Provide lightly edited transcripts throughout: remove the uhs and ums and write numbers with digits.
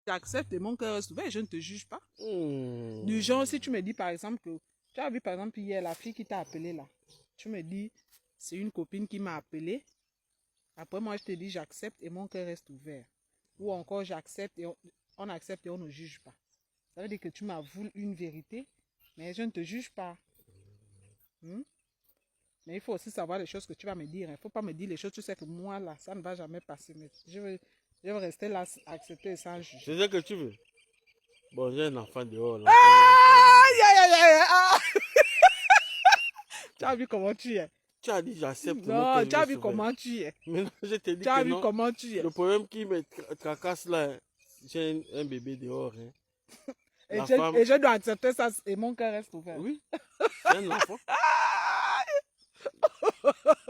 J'accepte et mon cœur reste ouvert, je ne te juge pas. Du genre, si tu me dis par exemple que, tu as vu par exemple hier la fille qui t'a appelé là, tu me dis, c'est une copine qui m'a appelé. Après moi je te dis, j'accepte et mon cœur reste ouvert. Ou encore j'accepte et on accepte et on ne juge pas. Ça veut dire que tu m'avoues une vérité, mais je ne te juge pas. Mais il faut aussi savoir les choses que tu vas me dire. Il ne faut pas me dire les choses, tu sais que moi là, ça ne va jamais passer. Mais je veux rester là, accepter sans juger. C'est ça que tu veux? Bon, j'ai un enfant dehors. Aïe, aïe, aïe, aïe, aïe. Tu as vu comment tu es? Tu as dit j'accepte. Non, tu as vu comment tu es? Maintenant, je te dis tu as que vu non. comment tu es? Le problème qui me tracasse là, j'ai un bébé dehors. Hein. Et je dois accepter ça et mon cœur reste ouvert. Oui, c'est un enfant.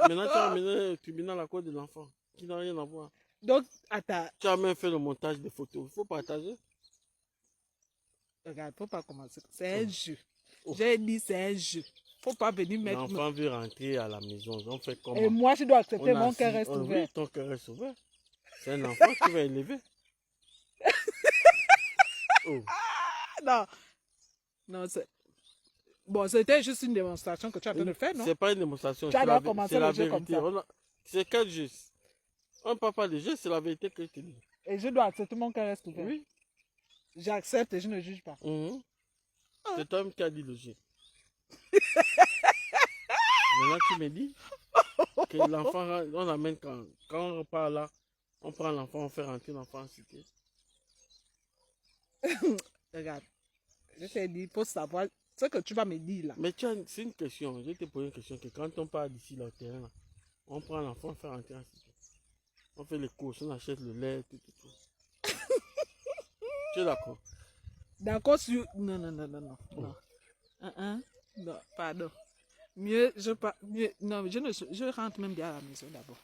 Maintenant, tu as amené le tribunal à cause de l'enfant, qui n'a rien à voir. Donc, attends. Tu as même fait le montage des photos. Il faut partager. Regarde, il ne faut pas commencer. C'est un jeu. J'ai dit c'est un jeu. Il ne faut pas venir mettre... L'enfant veut rentrer à la maison. On fait comment? Et moi, je dois accepter, mon cœur reste ouvert. Oui, ton cœur reste ouvert. C'est un enfant que tu vas élever. Non. Non, c'est... Bon, c'était juste une démonstration que tu as en train de faire, non? C'est pas une démonstration. Tu as commencé le jeu comme ça. C'est quel jeu? On ne parle pas de jeu, c'est la vérité que je te dis. Et je dois accepter, mon cœur reste ouvert. Oui. J'accepte et je ne juge pas. C'est toi qui as dit le jeu. Maintenant, tu me dis que l'enfant, on amène quand on repart là, on prend l'enfant, on fait rentrer l'enfant en cité. Regarde, je t'ai dit, il faut savoir ce que tu vas me dire là. Mais c'est une question, je te pose une question, que quand on part d'ici là au terrain, là, on prend l'enfant, on fait rentrer en cité. On fait les courses, on achète le lait, tout. Tu es d'accord? D'accord sur... Non. Non, pardon. Non, je rentre même bien à la maison d'abord.